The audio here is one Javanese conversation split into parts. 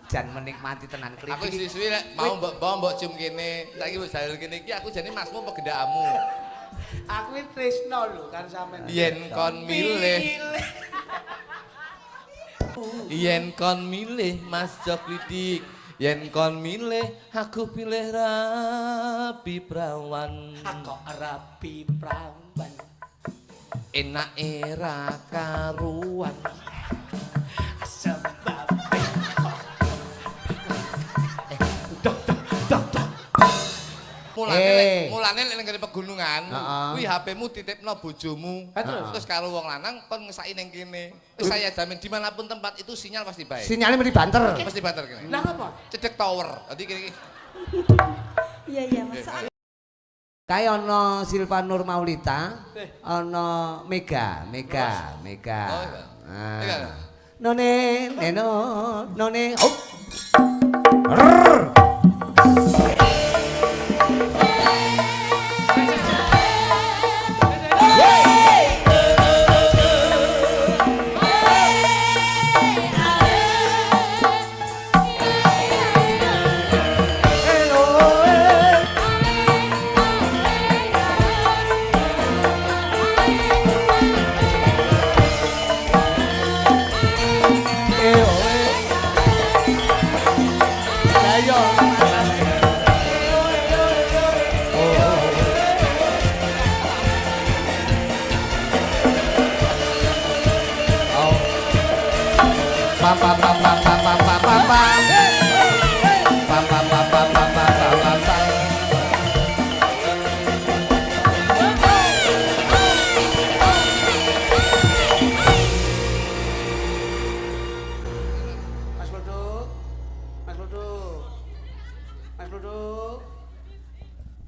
jan menikmati tenan klip. Aku suwi-suwi lek mau mbok cium kene, saiki wis jalur kene iki aku jane masmu apa gendakmu. Aku iki tresno lho kan sampean. Yen kon milih. Yen kon milih Mas Joklidik, yen kon milih aku pilih Rabi Prawan. Aku Rabi Prawan. Enake ra karuan. Sebab mulane lek ning pegunungan, kuwi HP-mu titipno bojomu. Terus karo wong lanang kon ngesaki ning kene. Wis saya jamin dimanapun tempat itu sinyal pasti baik. Sinyalnya mesti banter. Pasti banter kene. Lah apa? Cedek tower. Dadi kene iki. Iya Mas. Kayak ono Silva Nur Maulita, ono Mega. Oh iya. Ah. None, none. Oh.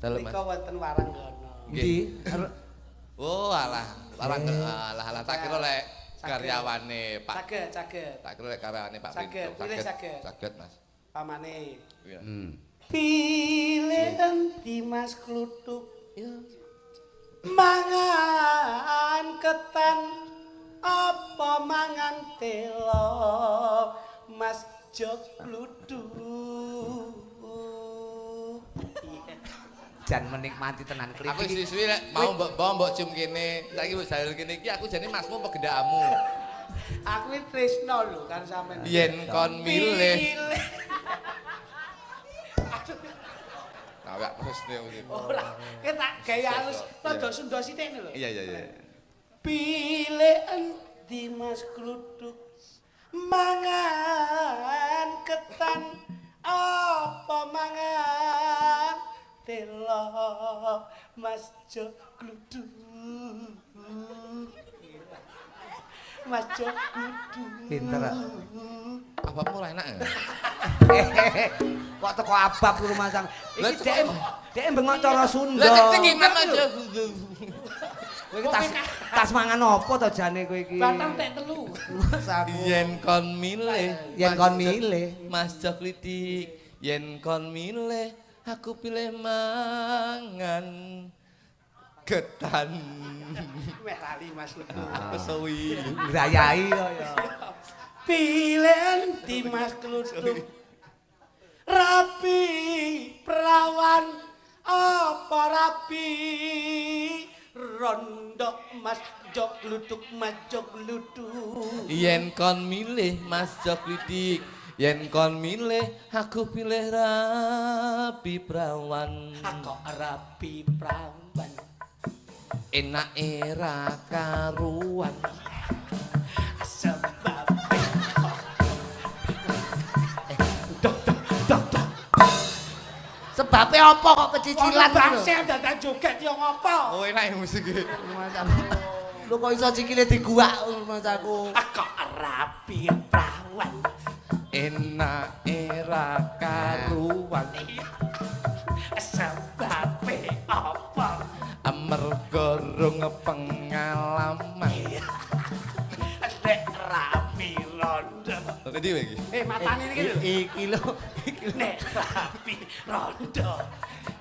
Nika wonten warang kono. Ndi? Oh alah, warang alah tak kira lek karyawane Pak. Saged. Tak kira lek karyawane Pak Saged, pilih saged. Saged Mas. Pamane. Iya. Pilih endi Mas Kluthuk? Mangan ketan apa mangan telo Mas Jok Kluthuk. Jan menikmati tenan klip. Aku suwi-suwi lek mau mbok cium kene, saiki wis jalur kene iki aku jane masmu apa gendakmu. Aku iki tresno lho kan sampean. Yen kon milih. Awak terus nek Ora, ketak gaya halus rada Sunda sithik lho. Iya. Pilih endi Mas Kluthuk? Mangan ketan apa mangan telo Mas Jok Kluthuk. Mas Jok Kluthuk. Pinter. Apa mulai enak ya? Kok teko abab ku rumah sang. Iki dhek bengok cara Sunda. Lah cek gimana aja. Kowe iki tas mangan apa to jane kowe iki? Batang tek telu. Yen kon milih, Mas Joklidik, yen kon milih aku pilih mangan ketan. Weh lali Mas Kluthuk. Aku suwi. Ngrayai kaya. Pilih endi Mas Kluthuk? Rabi Prawan apa Rabi Rondo Mas Jok Kluthuk, Mas Jok Kluthuk. Yen kon milih Mas Joklidik, yen kon milih aku pilih Rabi Prawan. Aku Rabi Prawan. Enake ra karuan. Sebab Sebabe apa kok kecicilan bangsa dadak joget yo ngopo? Oh enak ya musik iki. Lu kok iso cikile diguak masaku. Aku Rabi Prawan. Enake ra karuan. Sebab apa? Amarga rung pengalaman. Nek Rabi Rondo. Ngendi wae iki? Matane iki lho. Iki lho. Nek Rabi Rondo.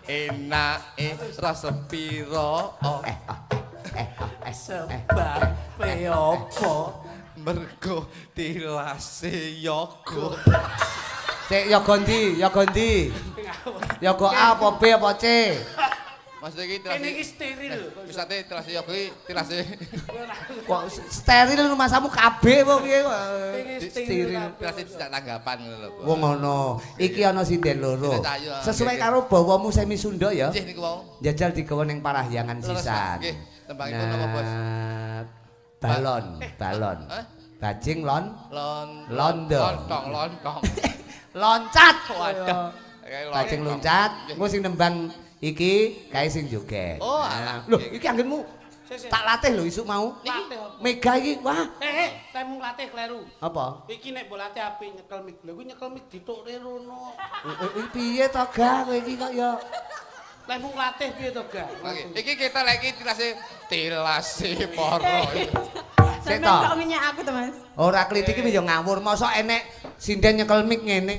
Enake ra sepiro. Sebab apa? Mergo tilase yoga. Cek yoga ndi? Yoga ndi? Yoga A apa B apa C? Maksudnya iki Kene iki steril. Wisate tilase yoga iki tilase Kok steril rumahmu kabeh apa piye kok? Steril. tilase tidak tanggapan ngono lho. Wong ngono. Iki ana sinden loro. Sinden Cahyo. Sesuai karo bawamu Semi Sunda ya. Nggih niku wau. Jajal digawa ning Parahyangan sisan. Nggih, tembangipun napa, Bos? Balon, balon. Hah? Bajing londo. Lontong. Loncat. Waduh. Bajing loncat. Engko sing nembang iki kae sing joget. Oh, Nah, lho iki anggenmu tak latih lho isuk mau. Latih apa? Mega iki wah. Temu latih kleru. Apa? Iki nek mbok latih apik nyekel mik. Lha kuwi nyekel mik ditukne rono. Piye to Ga kowe iki kok ya Lemu latih piye to, Ga? Oke, iki kita lagi tilase poro. Sampeyan Sik, kok minyak aku to, Mas? ora klitik iki ya ngawur. Mosok enek sinden nyekel mic ngene.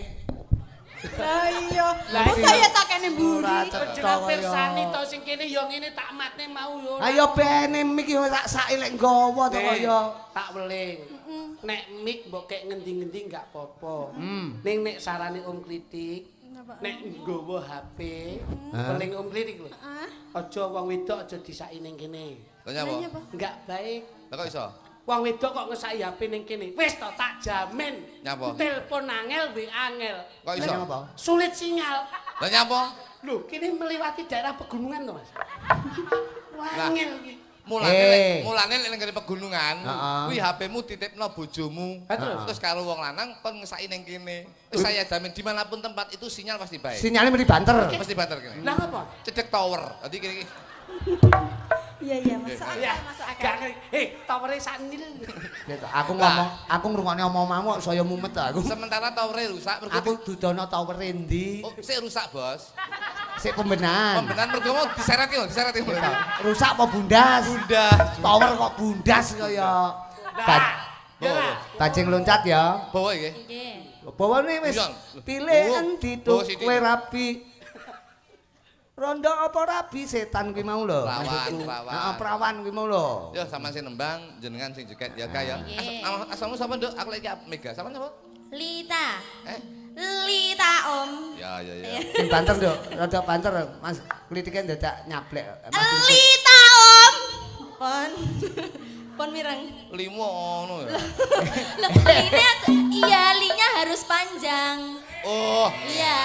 Lah iya. Lah Kok iya. saya tak kene mburi? Ora cetha Jeneng kaya. pirsani to sing kene ya ngene tak matne mau yo. Ayo bene mic iki tak sak lek nggawa to kaya. Tak weling. Nek mik mbok kek ngendi-ngendi enggak apa-apa. Ning nek sarane Om Kritik, nek nggawa HP, weling Om Kritik lho. Aja wong wedok aja disaki ning kene. Lah nyapa? Enggak baik. Lah kok iso? Wong wedok kok ngesaki HP ning kene. Wis to tak jamin. Nyapa? Telepon angel, WA angel. Kok iso? Apa? Sulit sinyal. Lah nyapa? Lho, kene melewati daerah pegunungan to, Mas. Wangel iki. Mulane lek nang pegunungan, Heeh. kuwi HP-mu titipno bojomu. Terus karo wong lanang kon ngesaki ning kene. Wis saya jamin dimanapun tempat itu sinyal pasti baik. Sinyalnya mesti banter. Pasti banter kene. Lah apa? Cedek tower. Dadi kene iki. Iya, masuk Ya, akal, masuk akal. gak tawere sanil. Gitu. Aku ngrungokne omong-omongmu kok saya mumet aku. Sementara towere rusak mergo Aku dudono tower endi? Oh, sik rusak, Bos. Sik pembenahan. Pembenahan mergo mau disereti lho, disereti. Rusak apa bundas? Bundas. Tower kok bundas kaya. Bawa. Bajing loncat ya. Bawa iki. Nggih. Bawane wis Iya. pilih Oh, endi bawa tuh sithik. kowe rabi. Rondo apa rabi setan kuwi mau lho. Perawan, maksudku. perawan. Heeh, perawan kuwi mau lho. Yo sama sing nembang jenengan sing joget ya Kak ya. Nggih. Asalmu sapa, Nduk? Aku lagi Mega. Sama sapa? Lita. Eh? Lita, Om. Ya. Sing banter Nduk, rada banter Mas klitike dadak nyablek. Lita, Om. Pon. Pon mireng. Limo ngono ya. Loh, iya, linya harus panjang. Oh, Iya.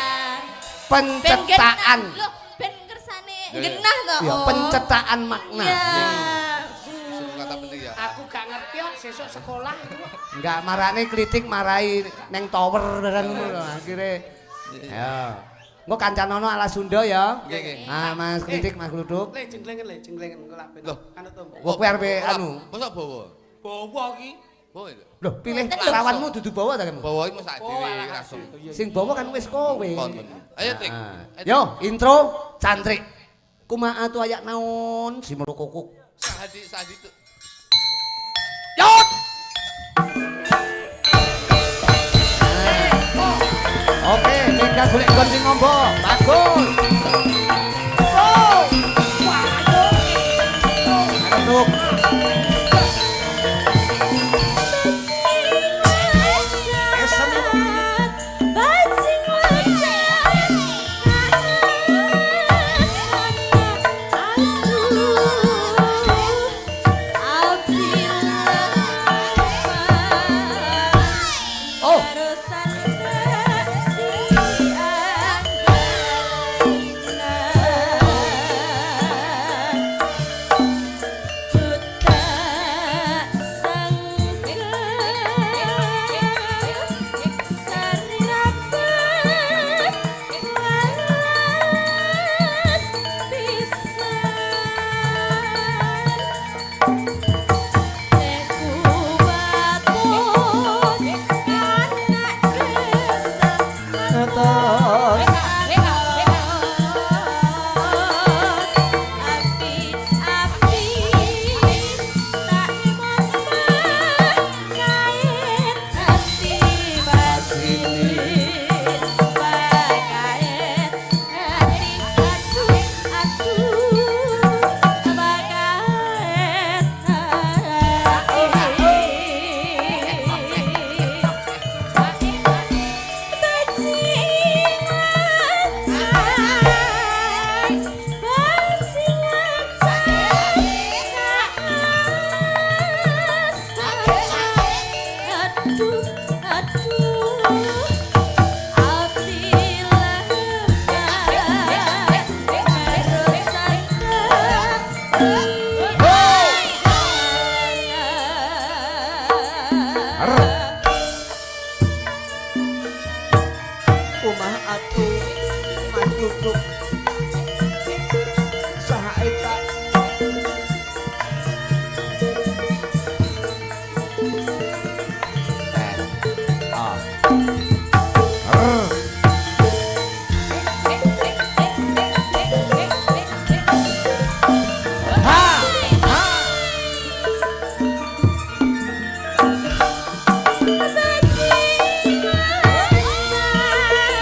Pencetakan. Loh, ben kersane Ya, ya. genah to, Ya, Om. pencetakan makna. Iya. sing kata penting ya. Aku gak ngerti kok sesuk sekolah. Enggak marane klitik marai neng tower barang ngono lho akhire. Ya. Engko kancanono ala Sunda ya. Nggih. Ah Mas Klitik, Mas Gluduk. Le jenglengen engko lak ben. Loh. Anu to. Kok kowe arep anu. Mosok bawa. Bawa iki. Bawa itu. Lho, pilih Mboten, lho. lawanmu dudu bawa ta kamu? Bawa iki sak Oh, dhewe alah, langsung. Sing bawa kan wis kowe. Pon. Ayo, Trik. Ah. Yo, intro cantrik. Kumaha tu ayak naon si melukukuk. Sahadi itu. Yot. Oke, Mega golek nggon sing ngombo. Bagus. Oh. Gluduk. Oh. Omah aku Mas Kluthuk saha eta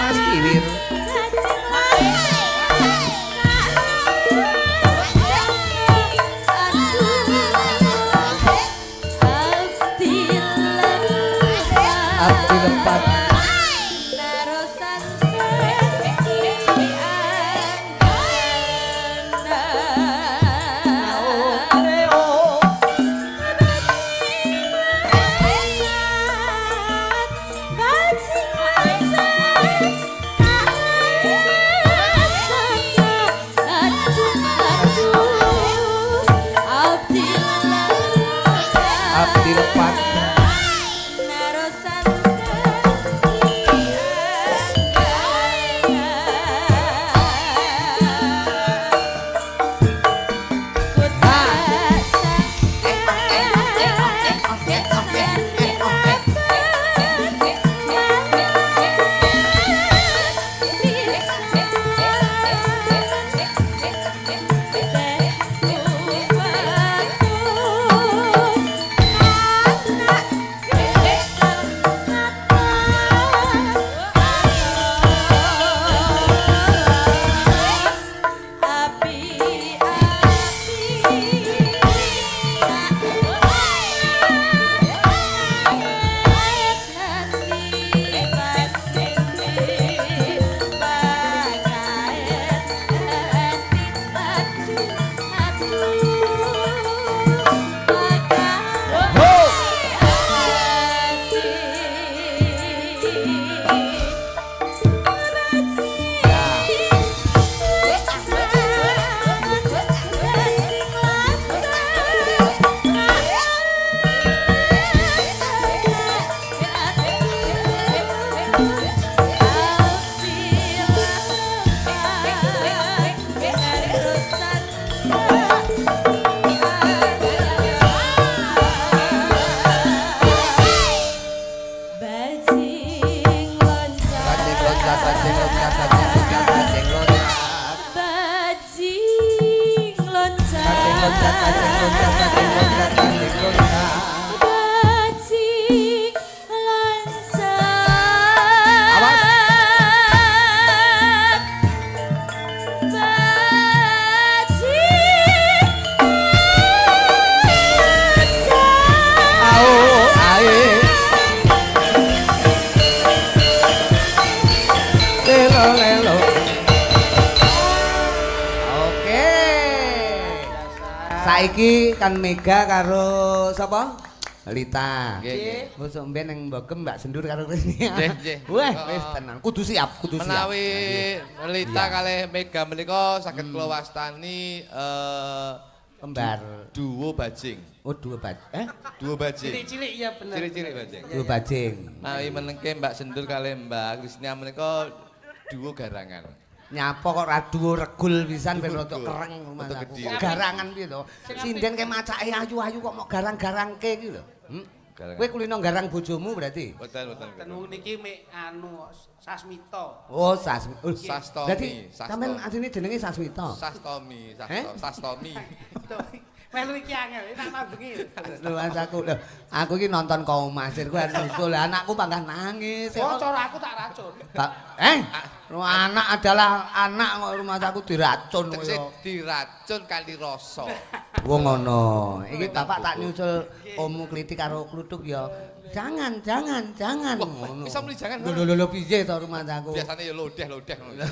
Mas Kiwir abdi lepat abdi lepat Saiki kan Mega karo sapa? Lita. Nggih. Mosok mben ning Mbogem Mbak Sendur karo Krisni. Nggih. Wah, wis tenan. Kudu siap, kudu siap. Menawi Lita kalih Mega menika saged kula wastani kembar duo bajing. Oh, dua bajing. Duo bajing. Cilik-cilik ya bener. Cilik-cilik bajing. Dua bajing. Menawi menengke Mbak Sendur kalih Mbak Krisni menika duo garangan. Nyapa kok ra duwo regul pisan ben rada kereng rumah Rada aku. gede. Kok garangan piye to? Sinden ke macake ayu-ayu kok mok garang-garangke iki lho. Garangan. Kowe kulino garang bojomu berarti? Boten. Tenung niki mek anu Sasmita. Oh, Sasmi. Sastomi. Dadi sampean asline jenenge Sasmita. Sastomi, Sastomi. Melu iki angel, tak mabengi. Lho aku lho, aku iki nonton Kaum Masir ku nyusul anakku panggah nangis. Oh, cara aku tak racun. Anak adalah anak kok rumah aku diracun Tekse koyo. diracun kali rasa. Wong ngono. Iki bapak tak nyusul Om Klitik karo Kluthuk ya. Jangan. Wah, bisa muni jangan. Lho piye to rumah aku? Biasane ya lodeh ngono.